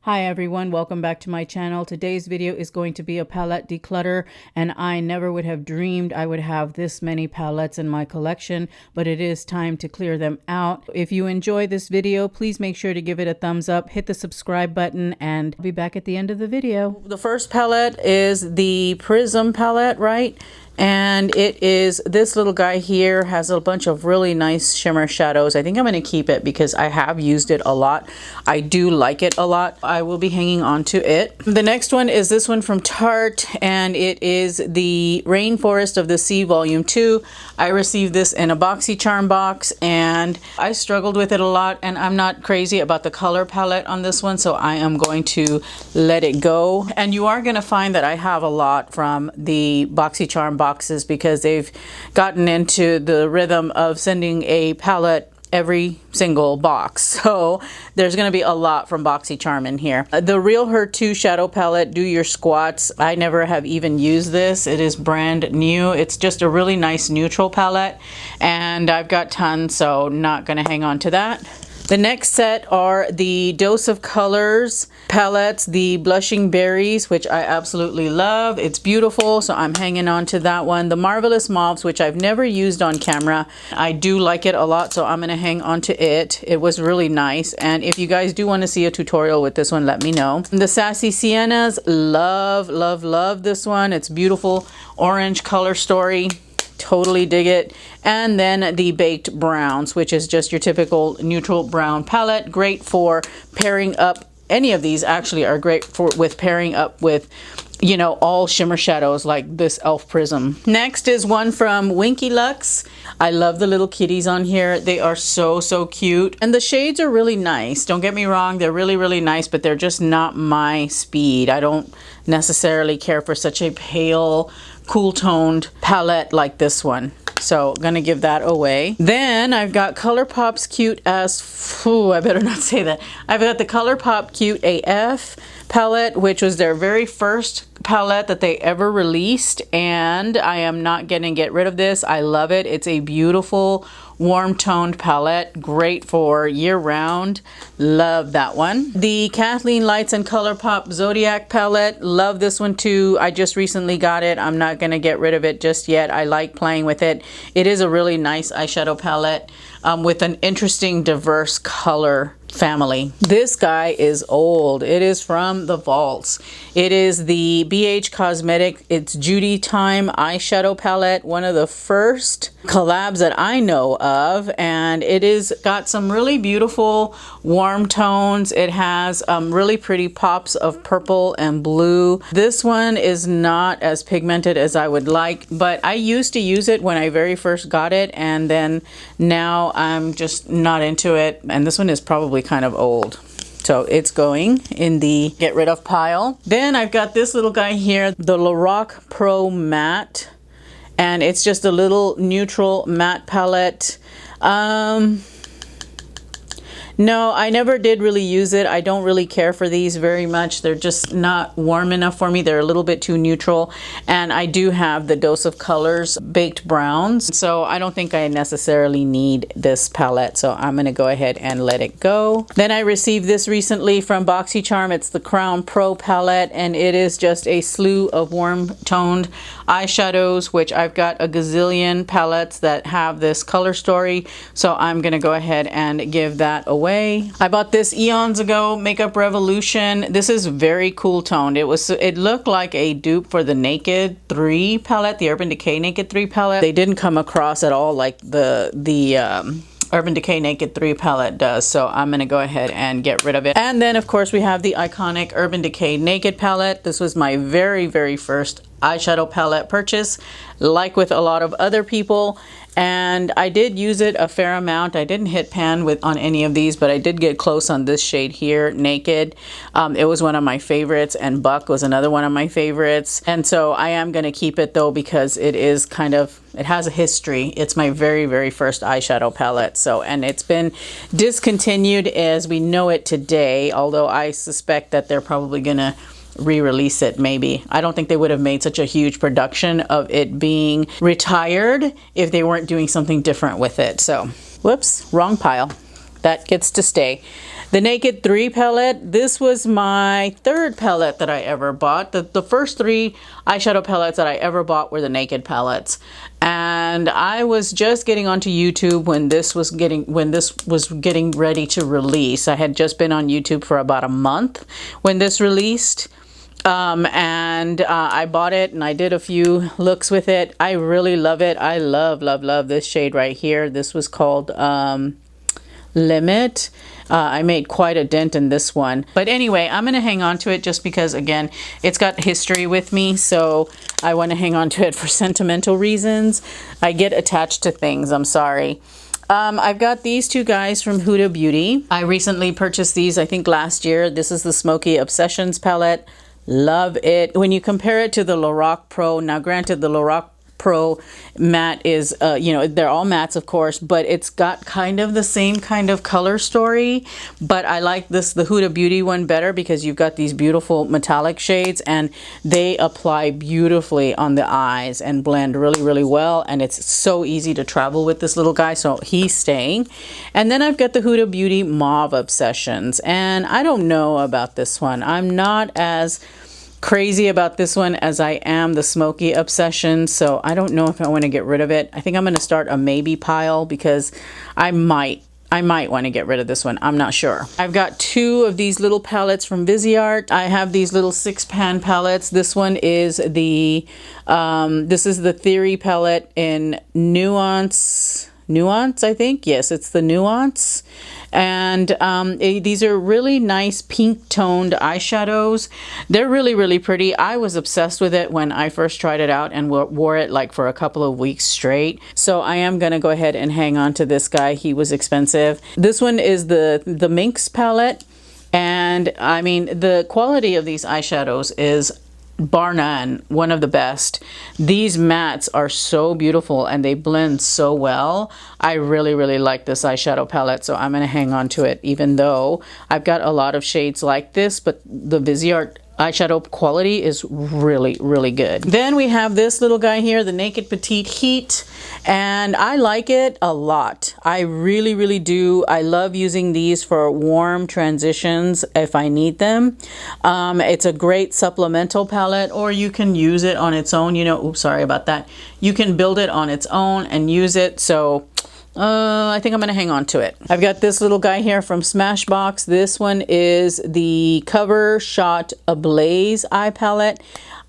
Hi everyone, welcome back to my channel. Today's video is going to be a palette declutter, and I never would have dreamed I would have this many palettes in my collection, but it is time to clear them out. If you enjoy this video, please make sure to give it a thumbs up, hit the subscribe button, and I'll be back at the end of the video. The first palette is the Prism palette, right? And it is this little guy here, has a bunch of really nice shimmer shadows. I think I'm going to keep it because I have used it a lot. I do like it a lot. I will be hanging on to it. The next one is this one from Tarte, and it is the Rainforest of the Sea Volume 2. I received this in a BoxyCharm box, and I struggled with it a lot, and I'm not crazy about the color palette on this one, so I am going to let it go. And you are going to find that I have a lot from the BoxyCharm boxes because they've gotten into the rhythm of sending a palette every single box, so there's going to be a lot from BoxyCharm in here. The Real Her 2 shadow palette, Do Your Squats. I never have even used this. It is brand new. It's just a really nice neutral palette, and I've got tons, so not going to hang on to that. The next set are the Dose of Colors palettes, the Blushing Berries, which I absolutely love. It's beautiful, so I'm hanging on to that one. The Marvelous Mauves, which I've never used on camera. I do like it a lot, so I'm going to hang on to it. It was really nice, and if you guys do want to see a tutorial with this one, let me know. The Sassy Siennas, love, love, love this one. It's beautiful orange color story. Totally dig it. And then the Baked Browns, which is just your typical neutral brown palette. Great for pairing up. Any of these actually are great for pairing up with, you know, all shimmer shadows like this Elf Prism. Next is one from Winky Lux. I love the little kitties on here. They are so, so cute. And the shades are really nice. Don't get me wrong. They're really, really nice, but they're just not my speed. I don't necessarily care for such a pale, cool toned palette like this one, so I'm gonna give that away. Then I've got ColourPop's Cute as I better not say that. I've got the ColourPop Cute AF palette, which was their very first palette that they ever released, and I am not gonna get rid of this. I love it. It's a beautiful warm toned palette, great for year round. Love that one. The Kathleen Lights and ColourPop Zodiac palette, love this one too. I just recently got it. I'm not gonna get rid of it just yet. I like playing with it. It is a really nice eyeshadow palette with an interesting diverse color family. This guy is old. It is from the vaults. It is the BH Cosmetic, it's Judy Time eyeshadow palette, one of the first collabs that I know of, and it is got some really beautiful warm tones. It has really pretty pops of purple and blue. This one is not as pigmented as I would like, but I used to use it when I very first got it, and then now I'm just not into it, and this one is probably kind of old, so it's going in the get rid of pile. Then I've got this little guy here, the Lorac Pro Matte, and it's just a little neutral matte palette. No, I never did really use it. I don't really care for these very much. They're just not warm enough for me. They're a little bit too neutral. And I do have the Dose of Colors Baked Browns, so I don't think I necessarily need this palette. So I'm going to go ahead and let it go. Then I received this recently from BoxyCharm. It's the Crown Pro palette, and it is just a slew of warm toned eyeshadows, which I've got a gazillion palettes that have this color story. So I'm going to go ahead and give that away. I bought this eons ago, Makeup Revolution. This is very cool toned. It looked like a dupe for the Naked 3 palette, the Urban Decay Naked 3 palette. They didn't come across at all like the Urban Decay Naked 3 palette does, so I'm going to go ahead and get rid of it. And then of course we have the iconic Urban Decay Naked palette. This was my very, very first eyeshadow palette purchase, like with a lot of other people, and I did use it a fair amount. I didn't hit pan on any of these, but I did get close on this shade here, Naked. It was one of my favorites, and Buck was another one of my favorites, and so I am going to keep it though because it is kind of, it has a history. It's my very, very first eyeshadow palette, so, and it's been discontinued as we know it today, although I suspect that they're probably gonna re-release it maybe. I don't think they would have made such a huge production of it being retired if they weren't doing something different with it. So, whoops, wrong pile. That gets to stay. The Naked 3 palette, this was my third palette that I ever bought. The first 3 eyeshadow palettes that I ever bought were the Naked palettes. And I was just getting onto YouTube when this was getting ready to release. I had just been on YouTube for about a month when this released. I bought it and I did a few looks with it. I really love it. I love this shade right here. This was called Limit. I made quite a dent in this one. But anyway, I'm going to hang on to it just because, again, it's got history with me. So I want to hang on to it for sentimental reasons. I get attached to things. I'm sorry. I've got these 2 guys from Huda Beauty. I recently purchased these, I think last year. This is the Smoky Obsessions palette. Love it. When you compare it to the Lorac Pro, now granted the Lorac Pro matte is, you know, they're all mattes of course, but it's got kind of the same kind of color story. But I like the Huda Beauty one better because you've got these beautiful metallic shades and they apply beautifully on the eyes and blend really well. And it's so easy to travel with this little guy, so he's staying. And then I've got the Huda Beauty Mauve Obsessions, and I don't know about this one. I'm not as crazy about this one as I am the Smoky Obsession, so I don't know if I want to get rid of it. I think I'm going to start a maybe pile because I might want to get rid of this one. I'm not sure. I've got 2 of these little palettes from Viseart. I have these little 6-pan palettes. This one is the this is the Theory palette in Nuance, I think. Yes, it's the Nuance. And these are really nice pink toned eyeshadows. They're really pretty. I was obsessed with it when I first tried it out and wore it like for a couple of weeks straight. So I am going to go ahead and hang on to this guy. He was expensive. This one is the Minx palette. And I mean, the quality of these eyeshadows is bar none, one of the best. These mattes are so beautiful and they blend so well. I really like this eyeshadow palette, so I'm going to hang on to it, even though I've got a lot of shades like this, but the Viseart eyeshadow quality is really good. Then we have this little guy here, the Naked Petite Heat, and I like it a lot. I really do. I love using these for warm transitions if I need them. It's a great supplemental palette, or you can use it on its own. You know, oops, sorry about that. You can build it on its own and use it. So I think I'm going to hang on to it. I've got this little guy here from Smashbox. This one is the Cover Shot Ablaze eye palette.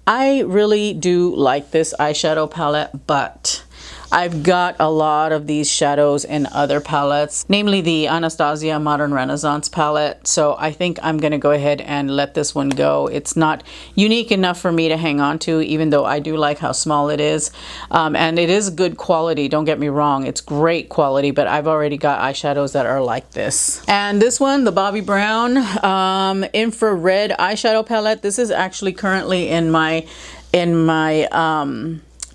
I really do like this eyeshadow palette, but I've got a lot of these shadows in other palettes, namely the Anastasia Modern Renaissance palette. So I think I'm going to go ahead and let this one go. It's not unique enough for me to hang on to, even though I do like how small it is. And it is good quality, don't get me wrong. It's great quality, but I've already got eyeshadows that are like this. And this one, the Bobbi Brown Infrared eyeshadow palette. This is actually currently in my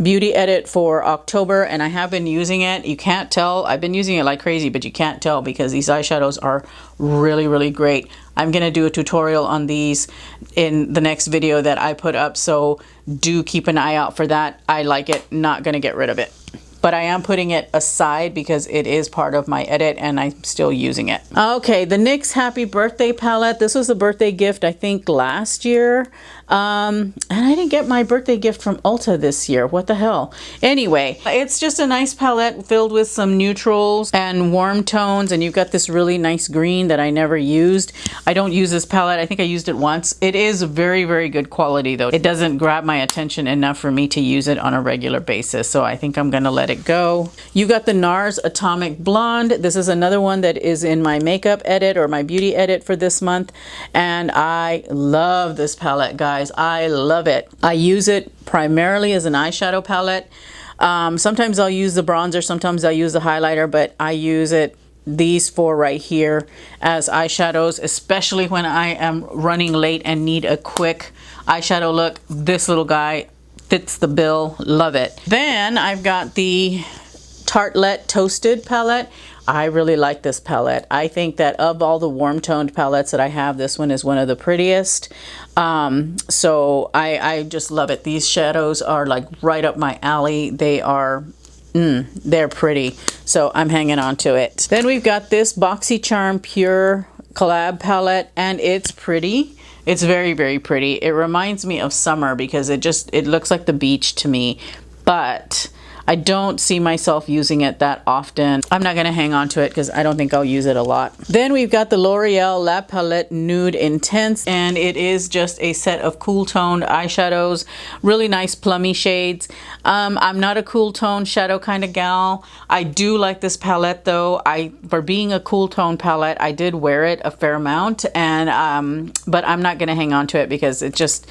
beauty edit for October, and I have been using it. You can't tell. I've been using it like crazy, but you can't tell because these eyeshadows are really great. I'm going to do a tutorial on these in the next video that I put up, so do keep an eye out for that. I like it. Not going to get rid of it. But I am putting it aside because it is part of my edit and I'm still using it. Okay, the NYX Happy Birthday palette. This was a birthday gift, I think, last year. And I didn't get my birthday gift from Ulta this year. What the hell? Anyway, it's just a nice palette filled with some neutrals and warm tones. And you've got this really nice green that I never used. I don't use this palette. I think I used it once. It is very good quality though. It doesn't grab my attention enough for me to use it on a regular basis. So I think I'm gonna let it go. You got the NARS Atomic Blonde. This is another one that is in my makeup edit or my beauty edit for this month. And I love this palette, guys. I love it. I use it primarily as an eyeshadow palette. Sometimes I'll use the bronzer, sometimes I'll use the highlighter, but I use it, these four right here, as eyeshadows, especially when I am running late and need a quick eyeshadow look. This little guy fits the bill. Love it. Then I've got the Tartelette Toasted palette. I really like this palette. I think that of all the warm toned palettes that I have, this one is one of the prettiest. So I just love it. These shadows are like right up my alley. They are they're pretty. So I'm hanging on to it. Then we've got this BoxyCharm Pure Collab palette, and it's pretty. It's very, very pretty. It reminds me of summer because it looks like the beach to me, but I don't see myself using it that often. I'm not going to hang on to it because I don't think I'll use it a lot. Then we've got the L'Oreal La Palette Nude Intense, and it is just a set of cool toned eyeshadows, really nice plummy shades. I'm not a cool tone shadow kind of gal. I do like this palette though. For being a cool tone palette, I did wear it a fair amount, and but I'm not going to hang on to it because it just,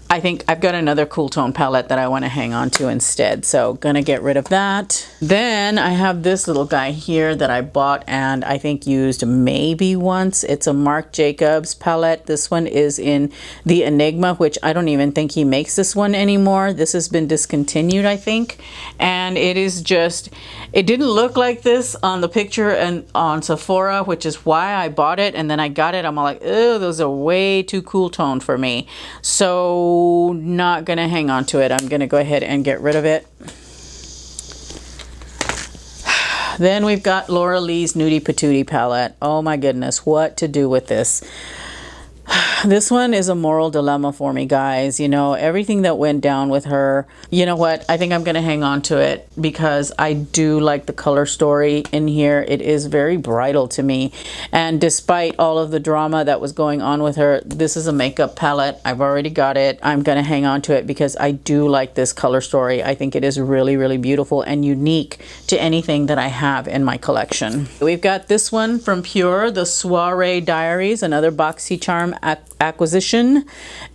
I think I've got another cool tone palette that I want to hang on to instead. So gonna get rid of that. Then I have this little guy here that I bought and I think used maybe once. It's a Marc Jacobs palette. This one is in the Enigma, which I don't even think he makes this one anymore. This has been discontinued, I think. And it is just, it didn't look like this on the picture and on Sephora, which is why I bought it. And then I got it, I'm all like, oh, those are way too cool tone for me. So not gonna hang on to it. I'm gonna go ahead and get rid of it. Then we've got Laura Lee's Nudie Patootie palette. Oh my goodness, what to do with this? This one is a moral dilemma for me, guys. You know, everything that went down with her. You know what? I think I'm going to hang on to it because I do like the color story in here. It is very bridal to me. And despite all of the drama that was going on with her, this is a makeup palette. I've already got it. I'm going to hang on to it because I do like this color story. I think it is really, really beautiful and unique to anything that I have in my collection. We've got this one from Pure, the Soiree Diaries, another BoxyCharm acquisition,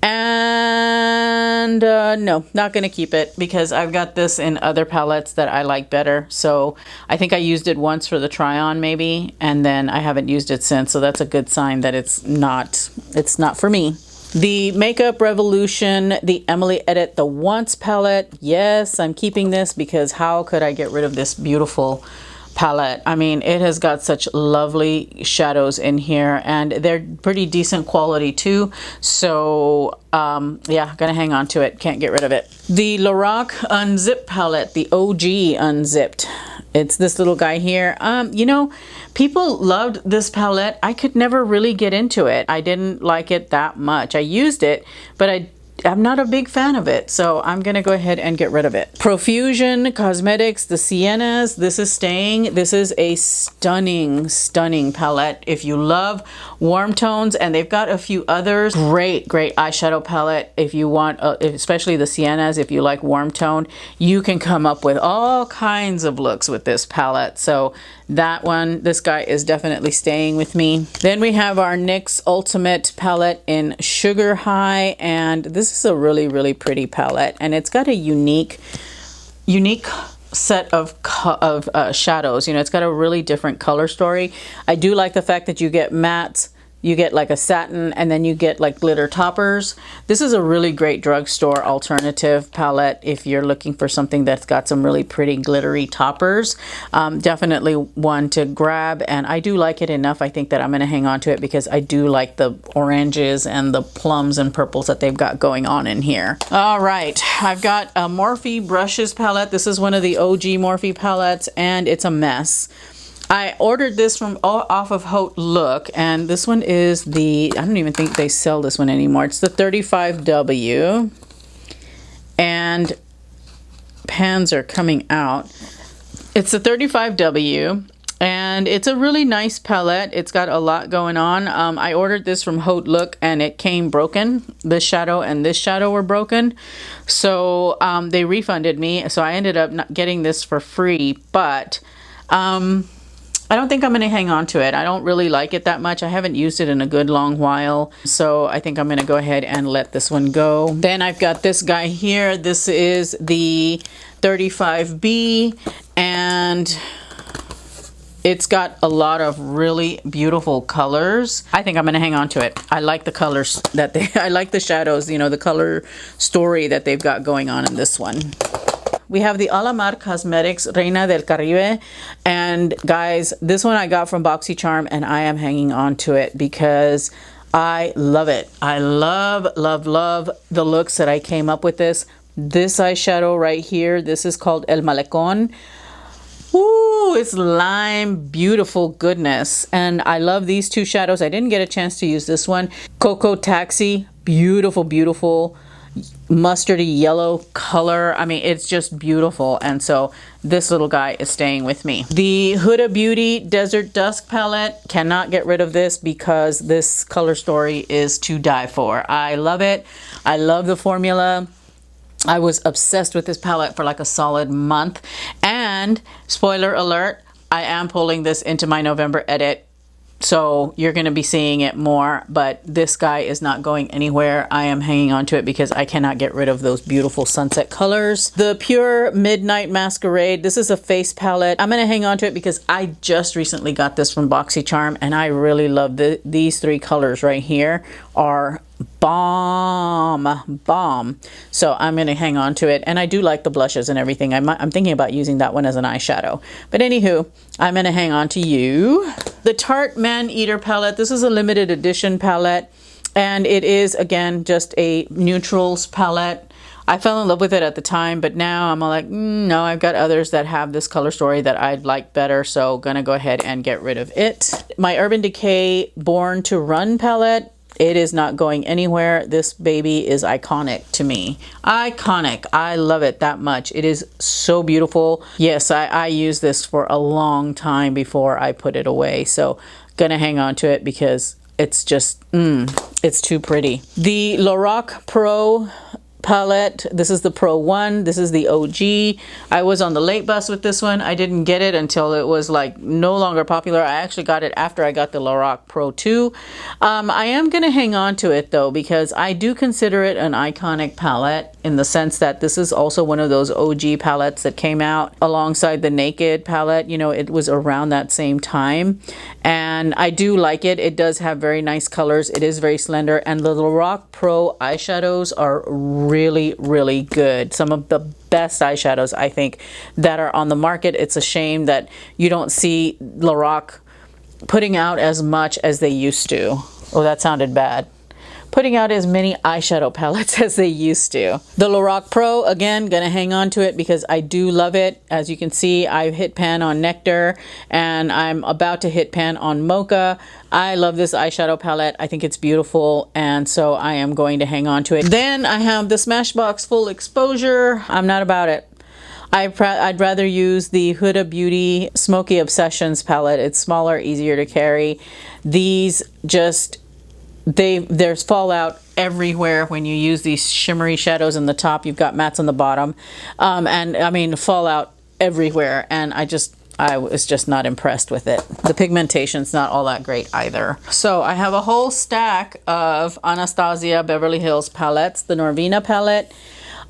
and no, not gonna keep it because I've got this in other palettes that I like better. So I think I used it once for the try-on maybe, and then I haven't used it since, so that's a good sign that it's not for me. The Makeup Revolution, the Emily Edit the Once palette. Yes, I'm keeping this because how could I get rid of this beautiful palette? I mean, it has got such lovely shadows in here and they're pretty decent quality too. So yeah, gonna hang on to it. Can't get rid of it. The Lorac Unzipped palette, the OG Unzipped. It's this little guy here. You know, people loved this palette. I could never really get into it. I didn't like it that much. I used it, but I'm not a big fan of it, so I'm gonna go ahead and get rid of it. Profusion Cosmetics, the Siennas, this is staying. This is a stunning, stunning palette. If you love warm tones, and they've got a few others, great eyeshadow palette. If you want, especially the Siennas, if you like warm tone, you can come up with all kinds of looks with this palette. So that one, this guy is definitely staying with me. Then we have our NYX Ultimate palette in Sugar High, and this is a really, really pretty palette, and it's got a unique set of shadows. You know, it's got a really different color story. I do like the fact that you get mattes, you get like a satin, and then you get like glitter toppers. This is a really great drugstore alternative palette if you're looking for something that's got some really pretty glittery toppers. Definitely one to grab, and I do like it enough, I think, that I'm going to hang on to it because I do like the oranges and the plums and purples that they've got going on in here. All right, I've got a Morphe Brushes palette. This is one of the OG Morphe palettes, and it's a mess. I ordered this from off of Haute Look, and this one is the, I don't even think they sell this one anymore. It's the 35W, and pans are coming out. It's the 35W, and it's a really nice palette. It's got a lot going on. I ordered this from Haute Look, and it came broken. This shadow and this shadow were broken, so they refunded me. So I ended up not getting this for free, but I don't think I'm going to hang on to it. I don't really like it that much. I haven't used it in a good long while, so I think I'm going to go ahead and let this one go. Then I've got this guy here. This is the 35B, and it's got a lot of really beautiful colors. I think I'm going to hang on to it. I like the colors that I like the shadows, you know, the color story that they've got going on in this one. We have the Alamar Cosmetics Reina del Caribe, and guys, this one I got from BoxyCharm, and I am hanging on to it because I love it. I love the looks that I came up with this. This eyeshadow right here, this is called El Malecón. Ooh, it's lime, beautiful goodness. And I love these two shadows. I didn't get a chance to use this one. Cocoa Taxi, beautiful, beautiful mustardy yellow color. I mean, it's just beautiful. And so this little guy is staying with me. The Huda Beauty Desert Dusk palette, cannot get rid of this because this color story is to die for. I love it. I love the formula. I was obsessed with this palette for like a solid month. And spoiler alert, I am pulling this into my November edit. So you're going to be seeing it more, but this guy is not going anywhere. I am hanging on to it because I cannot get rid of those beautiful sunset colors. The Pure Midnight Masquerade. This is a face palette. I'm going to hang on to it because I just recently got this from BoxyCharm and I really love these three colors right here are bomb. So I'm going to hang on to it. And I do like the blushes and everything. I'm thinking about using that one as an eyeshadow. But anywho, I'm going to hang on to you. The Tarte Man Eater palette. This is a limited edition palette. And it is, again, just a neutrals palette. I fell in love with it at the time, but now I'm like, no, I've got others that have this color story that I'd like better, so gonna go ahead and get rid of it. My Urban Decay Born to Run palette. It is not going anywhere. This baby is iconic to me. Iconic. I love it that much. It is so beautiful. Yes, I used this for a long time before I put it away. So gonna hang on to it because it's just, it's too pretty. The Lorac Pro palette. This is the Pro 1. This is the OG. I was on the late bus with this one. I didn't get it until it was like no longer popular. I actually got it after I got the Lorac Pro 2. I am going to hang on to it though because I do consider it an iconic palette in the sense that this is also one of those OG palettes that came out alongside the Naked palette. You know, it was around that same time and I do like it. It does have very nice colors. It is very slender and the Lorac Pro eyeshadows are really, really good. Some of the best eyeshadows, I think, that are on the market. It's a shame that you don't see Lorac putting out as much as they used to. Oh, that sounded bad. Putting out as many eyeshadow palettes as they used to. The Lorac Pro, again, gonna hang on to it because I do love it. As you can see, I've hit pan on Nectar and I'm about to hit pan on Mocha. I love this eyeshadow palette. I think it's beautiful and so I am going to hang on to it. Then I have the Smashbox Full Exposure. I'm not about it. I'd rather use the Huda Beauty Smoky Obsessions palette. It's smaller, easier to carry. These just, there's fallout everywhere when you use these shimmery shadows in the top. You've got mattes on the bottom. And I mean, fallout everywhere. And I was just not impressed with it. The pigmentation's not all that great either. So I have a whole stack of Anastasia Beverly Hills palettes. The Norvina palette.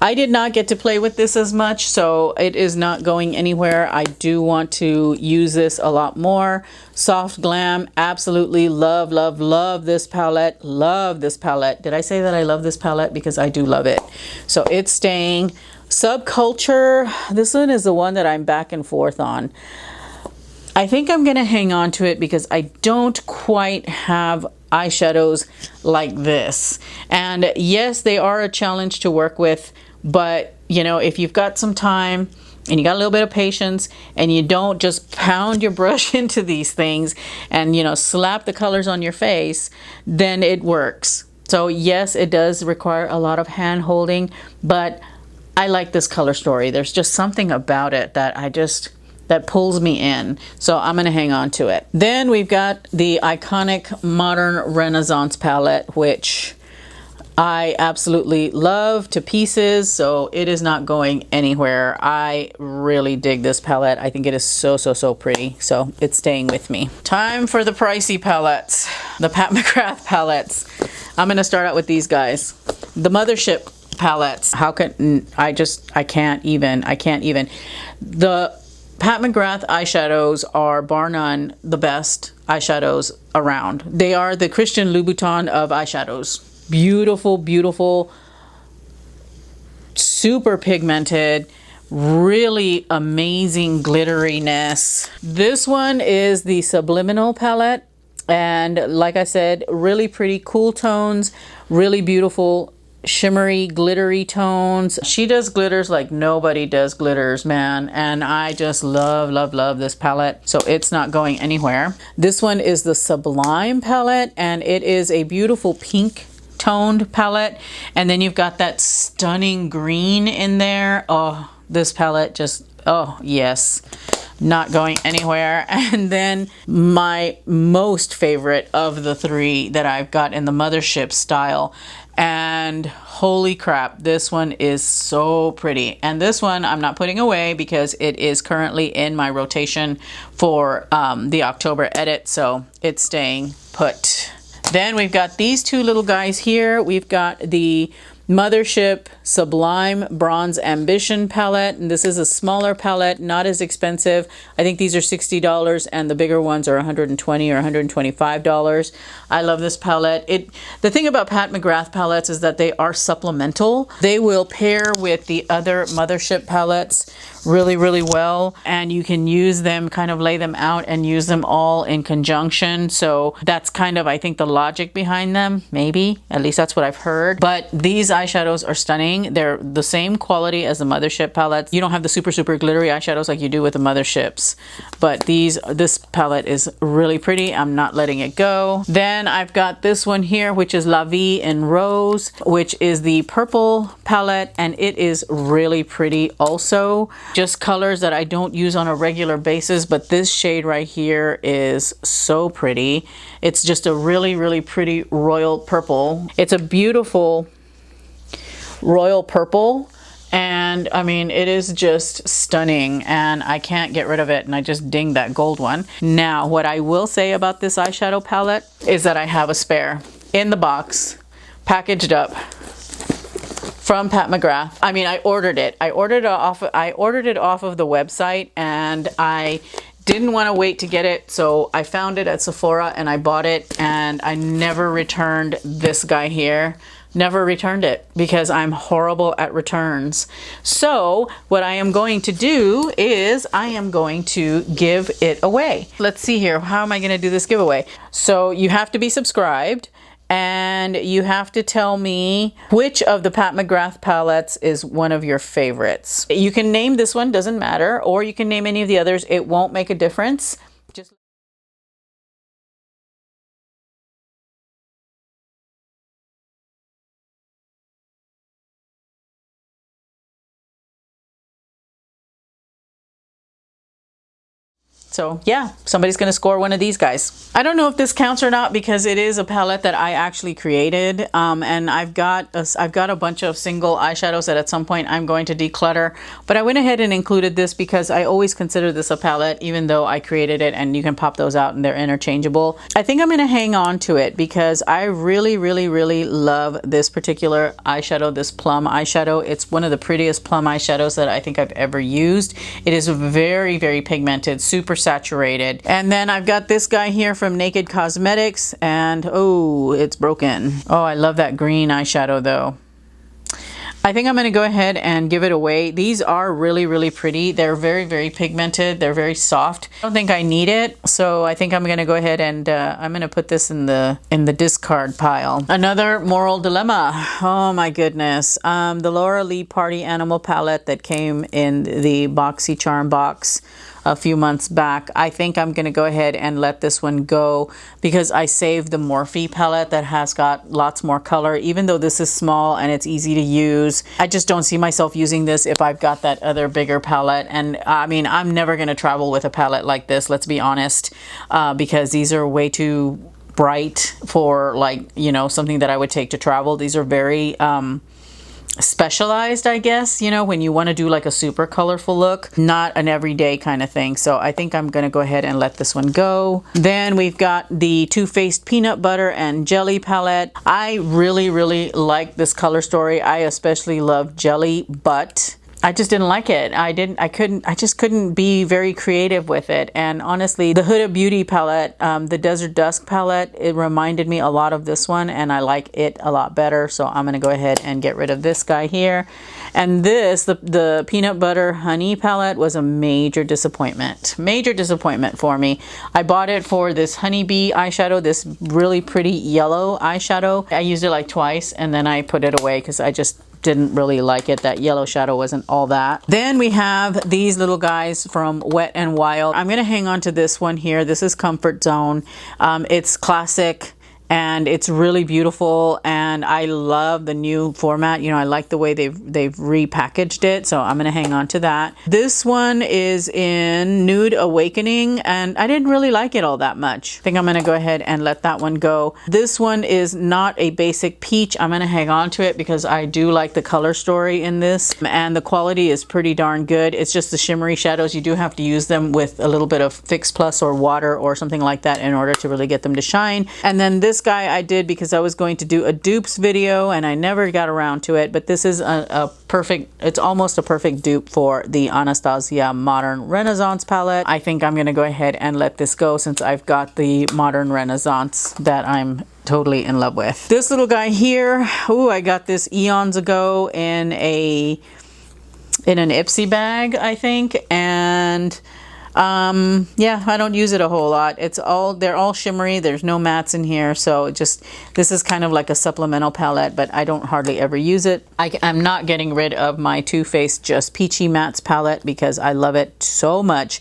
I did not get to play with this as much, so it is not going anywhere. I do want to use this a lot more. Soft Glam, absolutely love, love, love this palette. Love this palette. Did I say that I love this palette? Because I do love it. So it's staying. Subculture, this one is the one that I'm back and forth on. I think I'm going to hang on to it because I don't quite have eyeshadows like this. And yes, they are a challenge to work with, but you know, if you've got some time and you got a little bit of patience and you don't just pound your brush into these things and, you know, slap the colors on your face, then it works. So yes, it does require a lot of hand holding, but I like this color story. There's just something about it that that pulls me in. So I'm gonna hang on to it. Then we've got the iconic Modern Renaissance palette, which I absolutely love to pieces. So it is not going anywhere. I really dig this palette. I think it is so, so, so pretty. So it's staying with me. Time for the pricey palettes, the Pat McGrath palettes. I'm gonna start out with these guys. The Mothership palettes. How can, I can't even. The Pat McGrath eyeshadows are bar none the best eyeshadows around. They are the Christian Louboutin of eyeshadows. Beautiful, beautiful, super pigmented, really amazing glitteriness. This one is the Subliminal palette. And like I said, really pretty cool tones, really beautiful shimmery, glittery tones. She does glitters like nobody does glitters, man. And I just love, love, love this palette. So it's not going anywhere. This one is the Sublime palette, and it is a beautiful pink toned palette. And then you've got that stunning green in there. Oh, this palette just, oh yes, not going anywhere. And then my most favorite of the three that I've got in the Mothership style, and holy crap, this one is so pretty. And this one I'm not putting away because it is currently in my rotation for the October edit, so it's staying put. Then we've got these two little guys here. We've got the Mothership Sublime Bronze Ambition palette, and this is a smaller palette, not as expensive. I think these are $60 and the bigger ones are $120 or $125. I love this palette. The thing about Pat McGrath palettes is that they are supplemental. They will pair with the other Mothership palettes really, really well, and you can use them, kind of lay them out and use them all in conjunction. So that's kind of, I think, the logic behind them, maybe. At least that's what I've heard. But these eyeshadows are stunning. They're the same quality as the Mothership palettes. You don't have the super, super glittery eyeshadows like you do with the Motherships. But this palette is really pretty. I'm not letting it go. Then I've got this one here, which is La Vie in Rose, which is the purple palette, and it is really pretty also. Just colors that I don't use on a regular basis, but this shade right here is so pretty. It's just a really, really pretty royal purple. It's a beautiful royal purple, and I mean, it is just stunning, and I can't get rid of it, and I just dinged that gold one. Now, what I will say about this eyeshadow palette is that I have a spare in the box, packaged up, from Pat McGrath. I mean, I ordered it. I ordered it off of the website, and I didn't want to wait to get it, so I found it at Sephora and I bought it, and I never returned this guy here. Never returned it because I'm horrible at returns. So what I am going to do is I am going to give it away. Let's see here. How am I going to do this giveaway? So you have to be subscribed, and you have to tell me which of the Pat McGrath palettes is one of your favorites. You can name this one, doesn't matter, or you can name any of the others. It won't make a difference. Just so yeah, somebody's gonna score one of these guys. I don't know if this counts or not because it is a palette that I actually created, and I've got a bunch of single eyeshadows that at some point I'm going to declutter. But I went ahead and included this because I always consider this a palette, even though I created it, and you can pop those out and they're interchangeable. I think I'm gonna hang on to it because I really, really, really love this particular eyeshadow, this plum eyeshadow. It's one of the prettiest plum eyeshadows that I think I've ever used. It is very, very pigmented, super saturated. And then I've got this guy here from Naked Cosmetics, and oh, it's broken. Oh, I love that green eyeshadow though. I think I'm going to go ahead and give it away. These are really, really pretty. They're very, very pigmented. They're very soft. I don't think I need it, so I think I'm going to go ahead and I'm going to put this in the discard pile. Another moral dilemma. Oh my goodness. The Laura Lee Party Animal palette that came in the BoxyCharm box a few months back. I think I'm going to go ahead and let this one go because I saved the Morphe palette that has got lots more color. Even though this is small and it's easy to use, I just don't see myself using this if I've got that other bigger palette. And I mean, I'm never going to travel with a palette like this, let's be honest, because these are way too bright for, like, you know, something that I would take to travel. These are very specialized, I guess, you know, when you want to do like a super colorful look, not an everyday kind of thing. So I think I'm going to go ahead and let this one go. Then we've got the Too Faced Peanut Butter and Jelly palette. I really, really like this color story. I especially love Jelly, but I just didn't like it. I just couldn't be very creative with it. And honestly, the Huda Beauty palette, the Desert Dusk palette, it reminded me a lot of this one, and I like it a lot better. So I'm going to go ahead and get rid of this guy here. And this, the Peanut Butter Honey palette, was a major disappointment. Major disappointment for me. I bought it for this honeybee eyeshadow, this really pretty yellow eyeshadow. I used it like twice, and then I put it away because I just didn't really like it. That yellow shadow wasn't all that. Then we have these little guys from Wet n Wild. I'm gonna hang on to this one here. This is Comfort Zone. It's classic and it's really beautiful, and I love the new format. You know, I like the way they've repackaged it, so I'm gonna hang on to that. This one is in Nude Awakening, and I didn't really like it all that much. I think I'm gonna go ahead and let that one go. This one is not a basic peach. I'm gonna hang on to it because I do like the color story in this, and the quality is pretty darn good. It's just the shimmery shadows. You do have to use them with a little bit of Fix Plus or water or something like that in order to really get them to shine. And then this guy I did because I was going to do a dupes video and I never got around to it, but this is a perfect, it's almost a perfect dupe for the Anastasia Modern Renaissance palette. I think I'm gonna go ahead and let this go since I've got the Modern Renaissance that I'm totally in love with. This little guy here, ooh, I got this eons ago in an Ipsy bag, I think, and yeah, I don't use it a whole lot. They're all shimmery. There's no mattes in here, so this is kind of like a supplemental palette, but I don't hardly ever use it. I'm not getting rid of my Too Faced Just Peachy Mattes palette because I love it so much.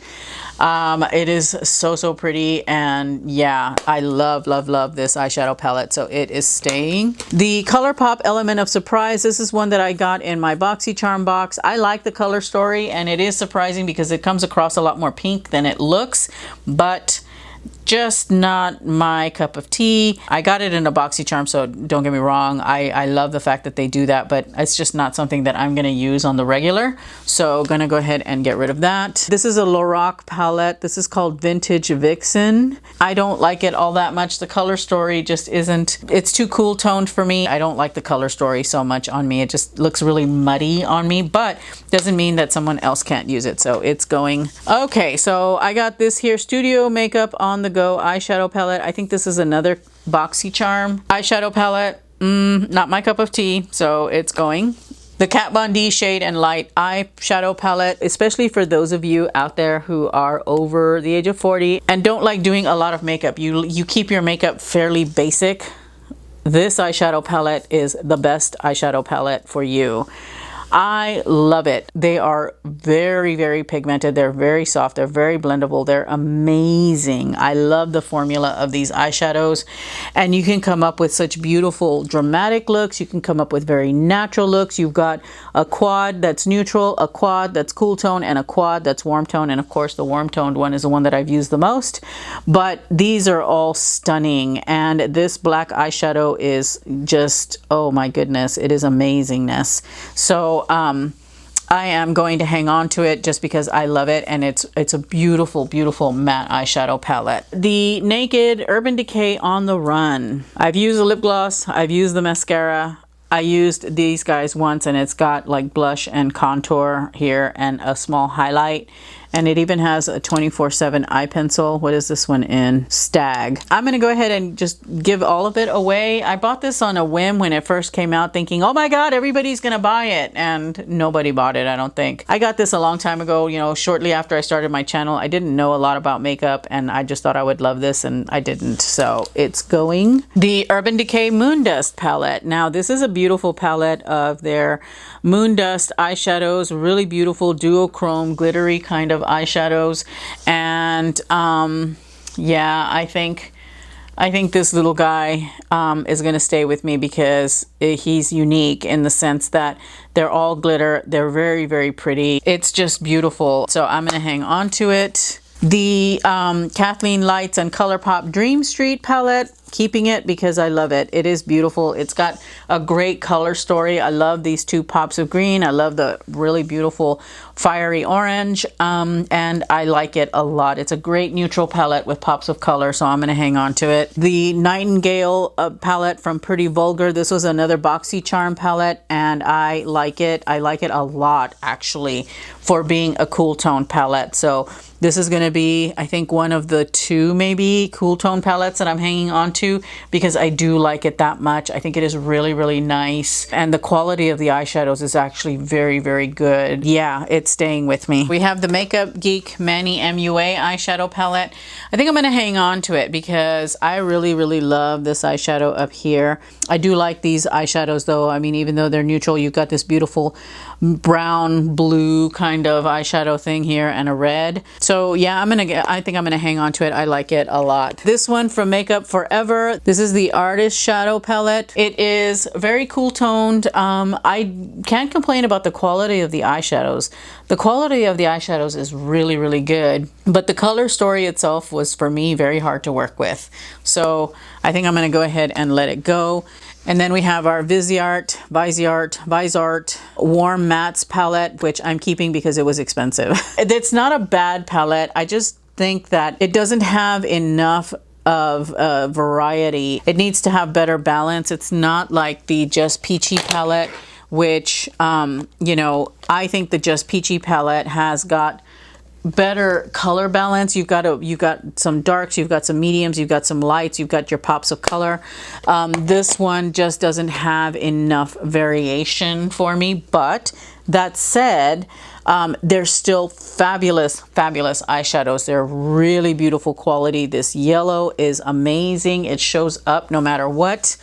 It is so pretty, and yeah, I love this eyeshadow palette, so it is staying. The ColourPop Element of Surprise, this is one that I got in my BoxyCharm box. I like the color story, and it is surprising because it comes across a lot more pink than it looks, but just not my cup of tea. I got it in a BoxyCharm, so don't get me wrong. I love the fact that they do that, but it's just not something that I'm gonna use on the regular. So gonna go ahead and get rid of that. This is a Lorac palette. This is called Vintage Vixen. I don't like it all that much. The color story just isn't, it's too cool toned for me. I don't like the color story so much on me. It just looks really muddy on me, but doesn't mean that someone else can't use it. So it's going. Okay, so I got this here Studio Makeup On The Go eyeshadow palette. I think this is another BoxyCharm eyeshadow palette. Not my cup of tea, so it's going. The Kat Von D Shade and Light eyeshadow palette, especially for those of you out there who are over the age of 40 and don't like doing a lot of makeup. You keep your makeup fairly basic. This eyeshadow palette is the best eyeshadow palette for you. I love it. They are very pigmented. They're very soft. They're very blendable. They're amazing. I love the formula of these eyeshadows, and you can come up with such beautiful dramatic looks. You can come up with very natural looks. You've got a quad that's neutral, a quad that's cool tone, and a quad that's warm tone. And of course, the warm toned one is the one that I've used the most, but these are all stunning. And this black eyeshadow is just, oh my goodness, it is amazingness. So I am going to hang on to it just because I love it, and it's a beautiful matte eyeshadow palette. The Naked Urban Decay On The Run. I've used the lip gloss, I've used the mascara. I used these guys once, and it's got like blush and contour here and a small highlight. And it even has a 24/7 eye pencil. What is this one in? Stag. I'm gonna go ahead and just give all of it away. I bought this on a whim when it first came out, thinking, oh my God, everybody's gonna buy it. And nobody bought it, I don't think. I got this a long time ago, you know, shortly after I started my channel. I didn't know a lot about makeup, and I just thought I would love this, and I didn't. So it's going. The Urban Decay Moondust palette. Now this is a beautiful palette of their Moondust eyeshadows. Really beautiful duochrome glittery kind of eyeshadows, and yeah, I think this little guy is going to stay with me because he's unique in the sense that they're all glitter. They're very pretty. It's just beautiful, so I'm going to hang on to it. The Kathleen Lights and ColourPop Dream Street palette. keeping it because I love it. It is beautiful. It's got a great color story. I love these two pops of green. I love the really beautiful fiery orange, and I like it a lot. It's a great neutral palette with pops of color, so I'm going to hang on to it. The Nightingale palette from Pretty Vulgar. This was another Boxy Charm palette, and I like it. I like it a lot, actually, for being a cool tone palette. So this is going to be, I think, one of the two maybe cool tone palettes that I'm hanging on to because I do like it that much. I think it is really, really nice. And the quality of the eyeshadows is actually very, very good. Yeah, it's staying with me. We have the Makeup Geek Manny MUA eyeshadow palette. I think I'm going to hang on to it because I really, really love this eyeshadow up here. I do like these eyeshadows though. I mean, even though they're neutral, you've got this beautiful brown blue kind of eyeshadow thing here and a red. So yeah, I think I'm gonna hang on to it. I like it a lot. This one from Makeup Forever. This is the Artist Shadow palette. It is very cool toned. I can't complain about the quality of the eyeshadows. The quality of the eyeshadows is really, really good, but the color story itself was for me very hard to work with. So I think I'm gonna go ahead and let it go. And then we have our Viseart Warm Mattes palette, which I'm keeping because it was expensive. It's not a bad palette. I just think that it doesn't have enough of variety. It needs to have better balance. It's not like the Just Peachy palette, which, you know, I think the Just Peachy palette has got better color balance. You've got some darks, you've got some mediums, you've got some lights, you've got your pops of color. This one just doesn't have enough variation for me, but that said, they're still fabulous eyeshadows. They're really beautiful quality. This yellow is amazing. It shows up no matter what.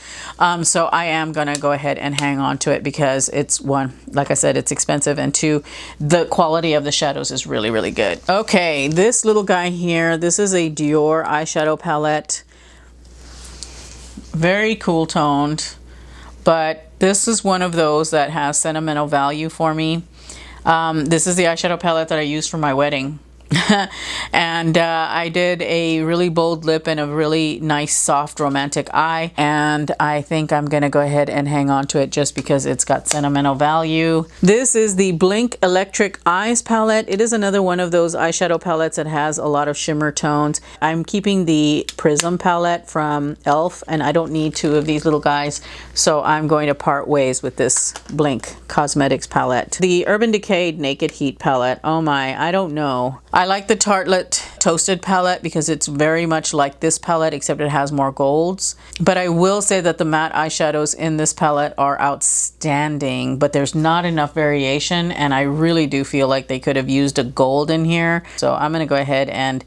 So I am gonna go ahead and hang on to it because it's, one, like I said, it's expensive, and two, the quality of the shadows is really, really good. Okay, this little guy here, this is a Dior eyeshadow palette. Very cool toned, but this is one of those that has sentimental value for me. This is the eyeshadow palette that I used for my wedding. And I did a really bold lip and a really nice soft romantic eye, and I think I'm gonna go ahead and hang on to it just because it's got sentimental value. This is the Blink Electric Eyes palette. It is another one of those eyeshadow palettes that has a lot of shimmer tones. I'm keeping the Prism palette from e.l.f. and I don't need two of these little guys, so I'm going to part ways with this Blink Cosmetics palette. The Urban Decay Naked Heat palette. Oh my, I don't know. I like the Tartelette Toasted palette because it's very much like this palette except it has more golds. But I will say that the matte eyeshadows in this palette are outstanding, but there's not enough variation, and I really do feel like they could have used a gold in here. So I'm going to go ahead and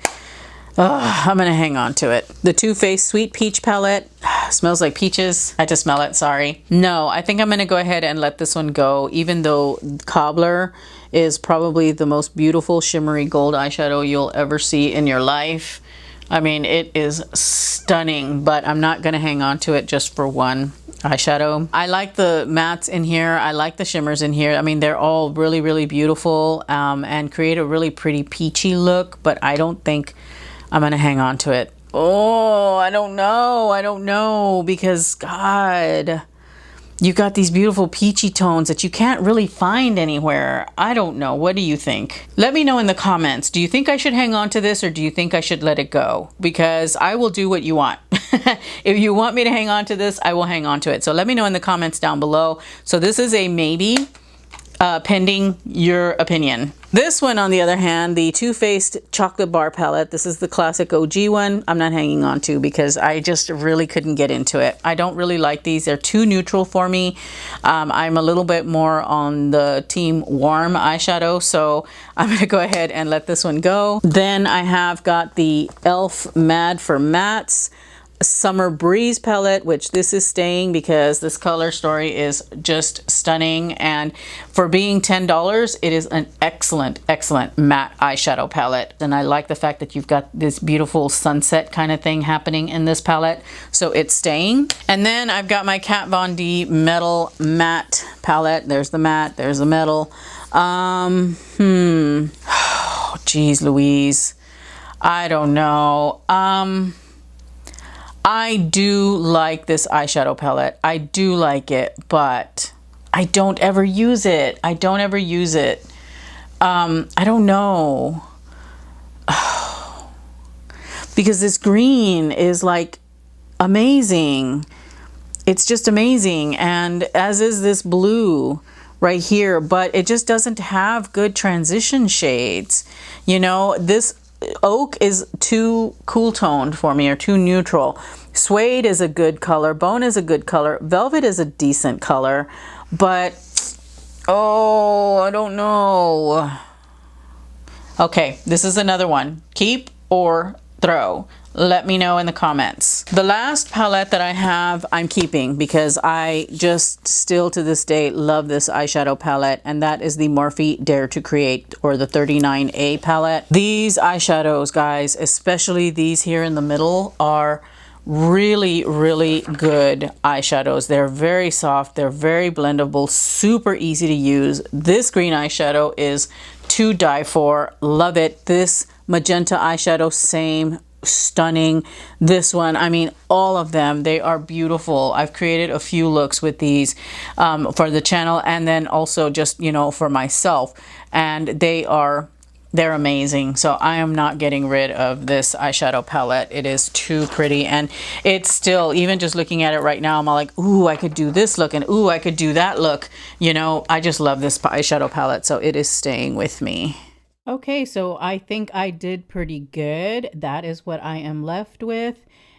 I'm going to hang on to it. The Too Faced Sweet Peach palette. Smells like peaches. I had to smell it, sorry. No, I think I'm going to go ahead and let this one go, even though Cobbler is probably the most beautiful shimmery gold eyeshadow you'll ever see in your life. I mean, it is stunning, but I'm not going to hang on to it just for one eyeshadow. I like the mattes in here. I like the shimmers in here. I mean, they're all really, really beautiful and create a really pretty peachy look, but I don't think I'm going to hang on to it. Oh, I don't know, because God, you got these beautiful peachy tones that you can't really find anywhere. I don't know. What do you think? Let me know in the comments. Do you think I should hang on to this, or do you think I should let it go? Because I will do what you want. If you want me to hang on to this, I will hang on to it. So let me know in the comments down below. So this is a maybe, pending your opinion. This one, on the other hand, the Too Faced Chocolate Bar palette, this is the classic OG one. I'm not hanging on to because I just really couldn't get into it. I don't really like these. They're too neutral for me. I'm a little bit more on the team warm eyeshadow, so I'm going to go ahead and let this one go. Then I have got the e.l.f. Mad for Mattes Summer Breeze palette, which this is staying because this color story is just stunning, and for being $10, it is an excellent matte eyeshadow palette. And I like the fact that you've got this beautiful sunset kind of thing happening in this palette, so it's staying. And then I've got my Kat Von D Metal Matte palette. There's the matte, there's the metal. Oh, geez Louise, I don't know. I do like this eyeshadow palette. I do like it, but I don't ever use it. I don't ever use it. I don't know. Because this green is like amazing. It's just amazing. And as is this blue right here, but it just doesn't have good transition shades. You know, this oak is too cool toned for me, or too neutral. Suede is a good color. Bone is a good color. Velvet is a decent color, but oh, I don't know. Okay, this is another one. Keep or throw? Let me know in the comments. The last palette that I have, I'm keeping because I just still to this day love this eyeshadow palette, and that is the Morphe Dare to Create, or the 39A palette. These eyeshadows, guys, especially these here in the middle, are really, really good eyeshadows. They're very soft, they're very blendable, super easy to use. This green eyeshadow is to die for. Love it. This magenta eyeshadow, same, stunning. This one, I mean, all of them, they are beautiful. I've created a few looks with these for the channel, and then also just, you know, for myself, and they're amazing. So I am not getting rid of this eyeshadow palette. It is too pretty, and it's still, even just looking at it right now, I'm all like, ooh, I could do this look, and ooh, I could do that look. You know, I just love this eyeshadow palette, so it is staying with me. Okay, so I think I did pretty good. That is what I am left with,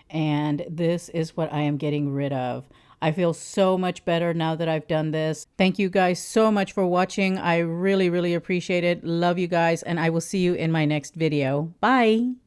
and this is what I am getting rid of. I feel so much better now that I've done this. Thank you guys so much for watching. I really, really appreciate it. Love you guys, and I will see you in my next video. Bye!